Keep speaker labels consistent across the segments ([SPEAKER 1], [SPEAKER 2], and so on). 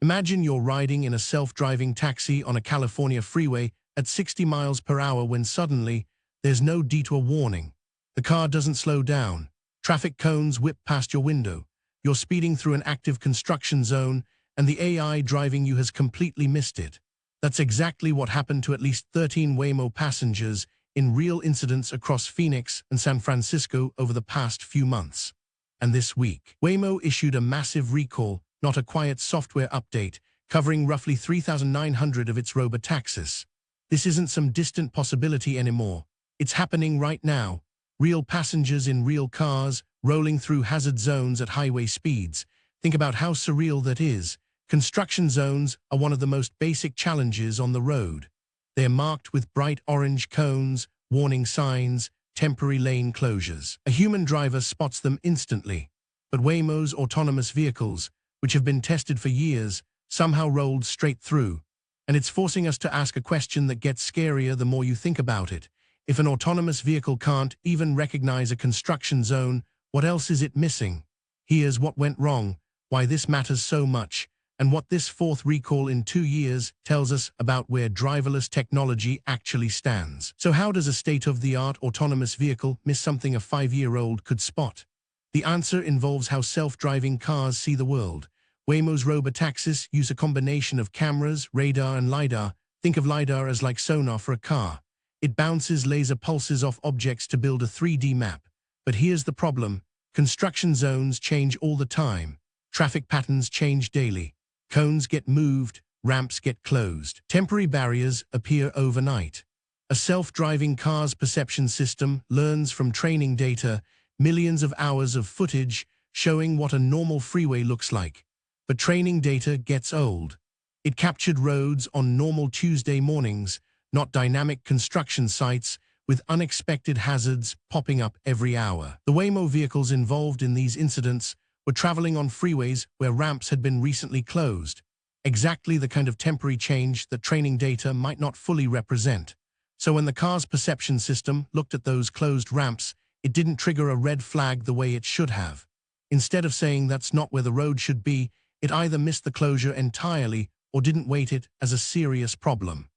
[SPEAKER 1] Imagine you're riding in a self-driving taxi on a California freeway at 60 miles per hour when suddenly, there's no detour warning. The car doesn't slow down. Traffic cones whip past your window. You're speeding through an active construction zone, and the AI driving you has completely missed it. That's exactly what happened to at least 13 Waymo passengers in real incidents across Phoenix and San Francisco over the past few months. And this week, Waymo issued a massive recall, not a quiet software update, covering roughly 3,900 of its Robotaxis. This isn't some distant possibility anymore. It's happening right now. Real passengers in real cars, rolling through hazard zones at highway speeds. Think about how surreal that is. Construction zones are one of the most basic challenges on the road. They're marked with bright orange cones, warning signs, temporary lane closures. A human driver spots them instantly. But Waymo's autonomous vehicles, which have been tested for years, somehow rolled straight through. And it's forcing us to ask a question that gets scarier the more you think about it. If an autonomous vehicle can't even recognize a construction zone, what else is it missing? Here's what went wrong, why this matters so much, and what this fourth recall in 2 years tells us about where driverless technology actually stands. So how does a state-of-the-art autonomous vehicle miss something a 5-year-old could spot? The answer involves how self-driving cars see the world. Waymo's Robotaxis use a combination of cameras, radar, and LiDAR. Think of LiDAR as like sonar for a car. It bounces laser pulses off objects to build a 3D map. But here's the problem. Construction zones change all the time. Traffic patterns change daily. Cones get moved, ramps get closed. Temporary barriers appear overnight. A self-driving car's perception system learns from training data, millions of hours of footage showing what a normal freeway looks like. But training data gets old. It captured roads on normal Tuesday mornings, not dynamic construction sites with unexpected hazards popping up every hour. The Waymo vehicles involved in these incidents were traveling on freeways where ramps had been recently closed. Exactly the kind of temporary change that training data might not fully represent. So when the car's perception system looked at those closed ramps, it didn't trigger a red flag the way it should have. Instead of saying that's not where the road should be, it either missed the closure entirely or didn't weight it as a serious problem.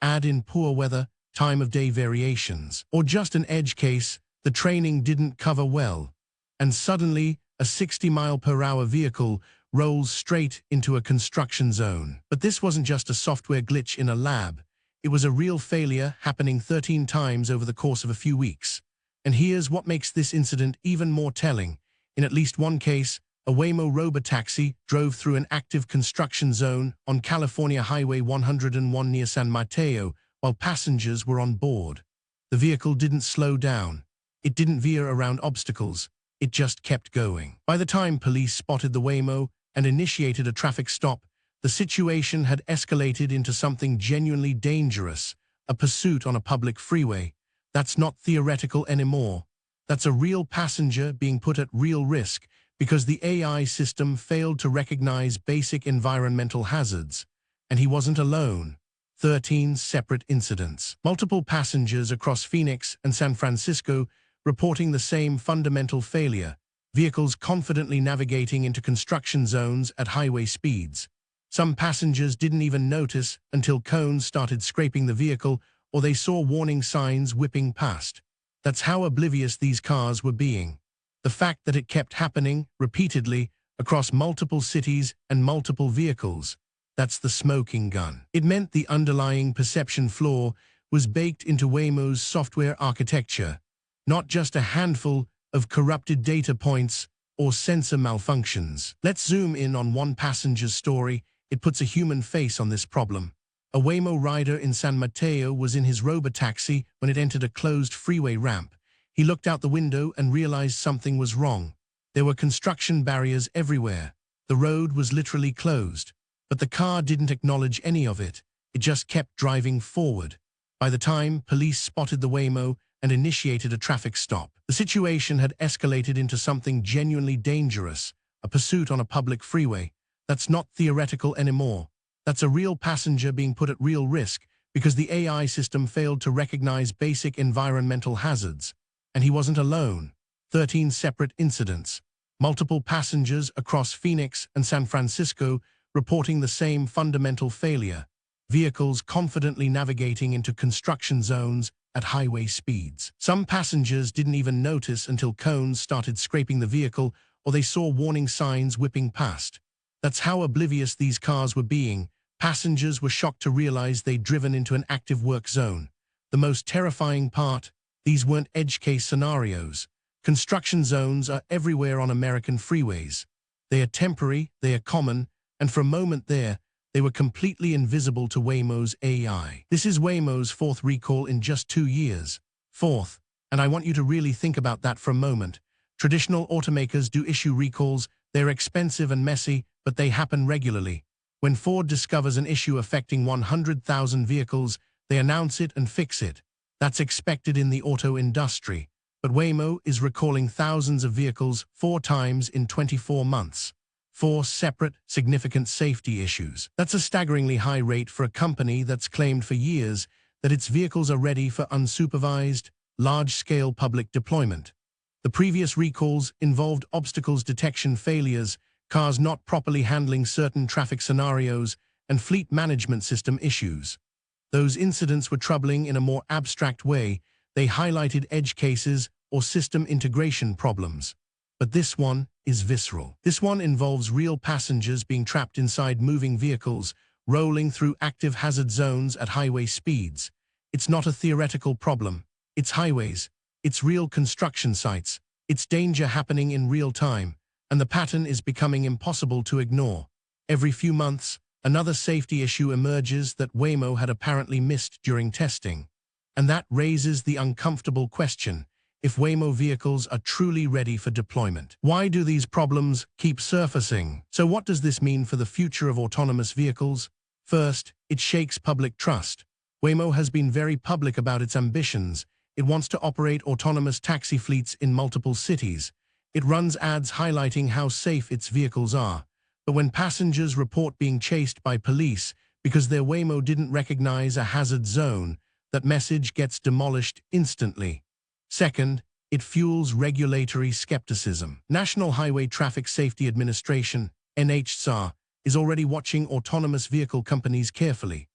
[SPEAKER 1] Add in poor weather, time of day variations, or just an edge case the training didn't cover well. And suddenly, a 60-mile-per-hour vehicle rolls straight into a construction zone. But this wasn't just a software glitch in a lab. It was a real failure happening 13 times over the course of a few weeks. And here's what makes this incident even more telling. In at least one case, a Waymo Robotaxi drove through an active construction zone on California Highway 101 near San Mateo while passengers were on board. The vehicle didn't slow down. It didn't veer around obstacles. It just kept going. By the time police spotted the Waymo and initiated a traffic stop, the situation had escalated into something genuinely dangerous, a pursuit on a public freeway. That's not theoretical anymore. That's a real passenger being put at real risk because the AI system failed to recognize basic environmental hazards. And he wasn't alone. 13 separate incidents. Multiple passengers across Phoenix and San Francisco reporting the same fundamental failure, vehicles confidently navigating into construction zones at highway speeds. Some passengers didn't even notice until cones started scraping the vehicle or they saw warning signs whipping past. That's how oblivious these cars were being. The fact that it kept happening repeatedly across multiple cities and multiple vehicles, that's the smoking gun. It meant the underlying perception flaw was baked into Waymo's software architecture, not just a handful of corrupted data points or sensor malfunctions. Let's zoom in on one passenger's story. It puts a human face on this problem. A Waymo rider in San Mateo was in his Robotaxi when it entered a closed freeway ramp. He looked out the window and realized something was wrong. There were construction barriers everywhere. The road was literally closed. But the car didn't acknowledge any of it. It just kept driving forward. By the time police spotted the Waymo and initiated a traffic stop, the situation had escalated into something genuinely dangerous, a pursuit on a public freeway. That's not theoretical anymore. That's a real passenger being put at real risk because the AI system failed to recognize basic environmental hazards. And he wasn't alone. 13 separate incidents. Multiple passengers across Phoenix and San Francisco reporting the same fundamental failure: vehicles confidently navigating into construction zones at highway speeds. Some passengers didn't even notice until cones started scraping the vehicle or they saw warning signs whipping past. That's how oblivious these cars were being. Passengers were shocked to realize they'd driven into an active work zone. The most terrifying part: these weren't edge case scenarios. Construction zones are everywhere on American freeways. They are temporary, they are common, and for a moment there, they were completely invisible to Waymo's AI. This is Waymo's fourth recall in just 2 years. Fourth, and I want you to really think about that for a moment. Traditional automakers do issue recalls. They're expensive and messy, but they happen regularly. When Ford discovers an issue affecting 100,000 vehicles, they announce it and fix it. That's expected in the auto industry. But Waymo is recalling thousands of vehicles 4 times in 24 months. 4 separate, significant safety issues. That's a staggeringly high rate for a company that's claimed for years that its vehicles are ready for unsupervised, large-scale public deployment. The previous recalls involved obstacles detection failures, cars not properly handling certain traffic scenarios, and fleet management system issues. Those incidents were troubling in a more abstract way. They highlighted edge cases or system integration problems. But this one is visceral. This one involves real passengers being trapped inside moving vehicles, rolling through active hazard zones at highway speeds. It's not a theoretical problem. It's highways. It's real construction sites. It's danger happening in real time. And the pattern is becoming impossible to ignore. Every few months, another safety issue emerges that Waymo had apparently missed during testing. And that raises the uncomfortable question: if Waymo vehicles are truly ready for deployment, why do these problems keep surfacing? So what does this mean for the future of autonomous vehicles? First, it shakes public trust. Waymo has been very public about its ambitions. It wants to operate autonomous taxi fleets in multiple cities. It runs ads highlighting how safe its vehicles are. But when passengers report being chased by police because their Waymo didn't recognize a hazard zone, that message gets demolished instantly. Second, it fuels regulatory skepticism. National Highway Traffic Safety Administration, NHTSA, is already watching autonomous vehicle companies carefully.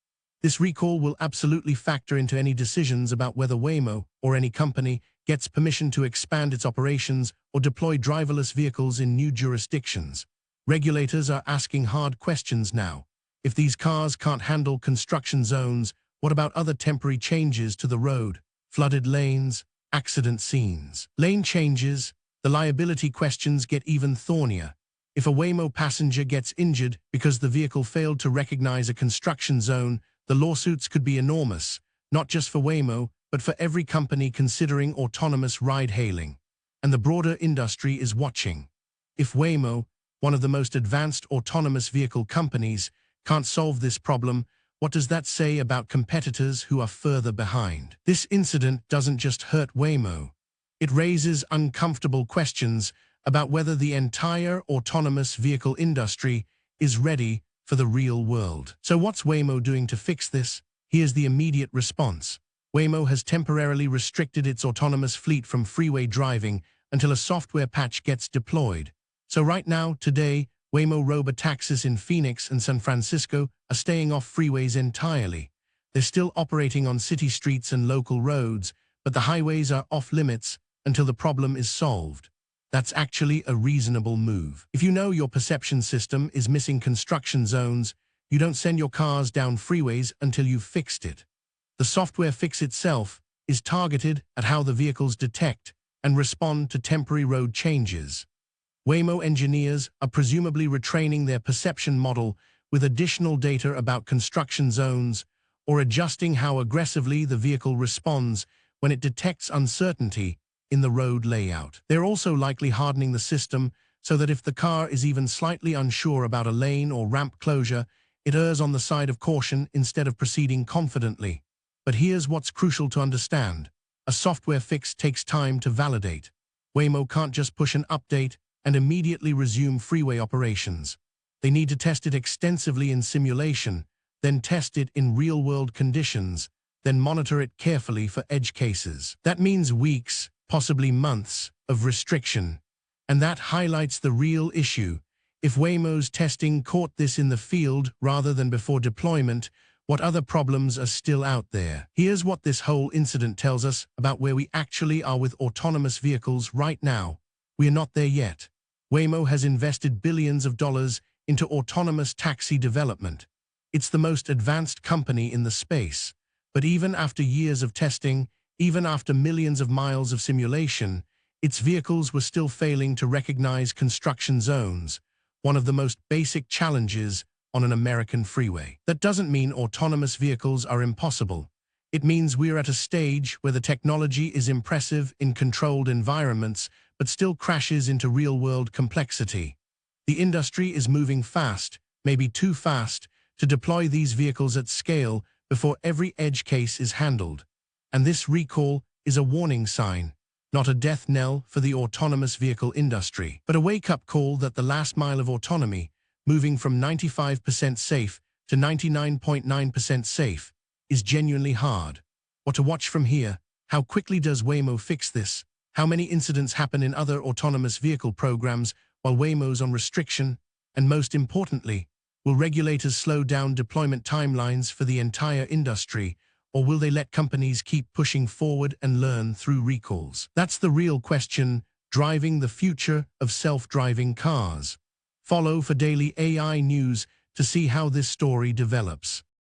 [SPEAKER 1] This recall will absolutely factor into any decisions about whether Waymo, or any company, gets permission to expand its operations or deploy driverless vehicles in new jurisdictions. Regulators are asking hard questions now. If these cars can't handle construction zones, what about other temporary changes to the road? Flooded lanes, accident scenes. Lane changes, the liability questions get even thornier. If a Waymo passenger gets injured because the vehicle failed to recognize a construction zone, the lawsuits could be enormous, not just for Waymo, but for every company considering autonomous ride-hailing. And the broader industry is watching. If Waymo, one of the most advanced autonomous vehicle companies, can't solve this problem, what does that say about competitors who are further behind? This incident doesn't just hurt Waymo. It raises uncomfortable questions about whether the entire autonomous vehicle industry is ready for the real world. So what's Waymo doing to fix this? Here's the immediate response. Waymo has temporarily restricted its autonomous fleet from freeway driving until a software patch gets deployed. So right now, today, Waymo Robotaxis in Phoenix and San Francisco are staying off freeways entirely. They're still operating on city streets and local roads, but the highways are off limits until the problem is solved. That's actually a reasonable move. If you know your perception system is missing construction zones, you don't send your cars down freeways until you've fixed it. The software fix itself is targeted at how the vehicles detect and respond to temporary road changes. Waymo engineers are presumably retraining their perception model with additional data about construction zones or adjusting how aggressively the vehicle responds when it detects uncertainty in the road layout. They're also likely hardening the system so that if the car is even slightly unsure about a lane or ramp closure, it errs on the side of caution instead of proceeding confidently. But here's what's crucial to understand. A software fix takes time to validate. Waymo can't just push an update and immediately resume freeway operations. They need to test it extensively in simulation, then test it in real-world conditions, then monitor it carefully for edge cases. That means weeks, possibly months, of restriction. And that highlights the real issue. If Waymo's testing caught this in the field rather than before deployment, what other problems are still out there? Here's what this whole incident tells us about where we actually are with autonomous vehicles right now. We are not there yet. Waymo has invested billions of dollars into autonomous taxi development. It's the most advanced company in the space. But even after years of testing, even after millions of miles of simulation, its vehicles were still failing to recognize construction zones, one of the most basic challenges on an American freeway. That doesn't mean autonomous vehicles are impossible. It means we're at a stage where the technology is impressive in controlled environments, but still crashes into real-world complexity. The industry is moving fast, maybe too fast, to deploy these vehicles at scale before every edge case is handled. And this recall is a warning sign, not a death knell for the autonomous vehicle industry, but a wake-up call that the last mile of autonomy, moving from 95% safe to 99.9% safe, is genuinely hard. What to watch from here? How quickly does Waymo fix this? How many incidents happen in other autonomous vehicle programs while Waymo's on restriction? And most importantly, will regulators slow down deployment timelines for the entire industry, or will they let companies keep pushing forward and learn through recalls? That's the real question driving the future of self-driving cars. Follow for daily AI news to see how this story develops.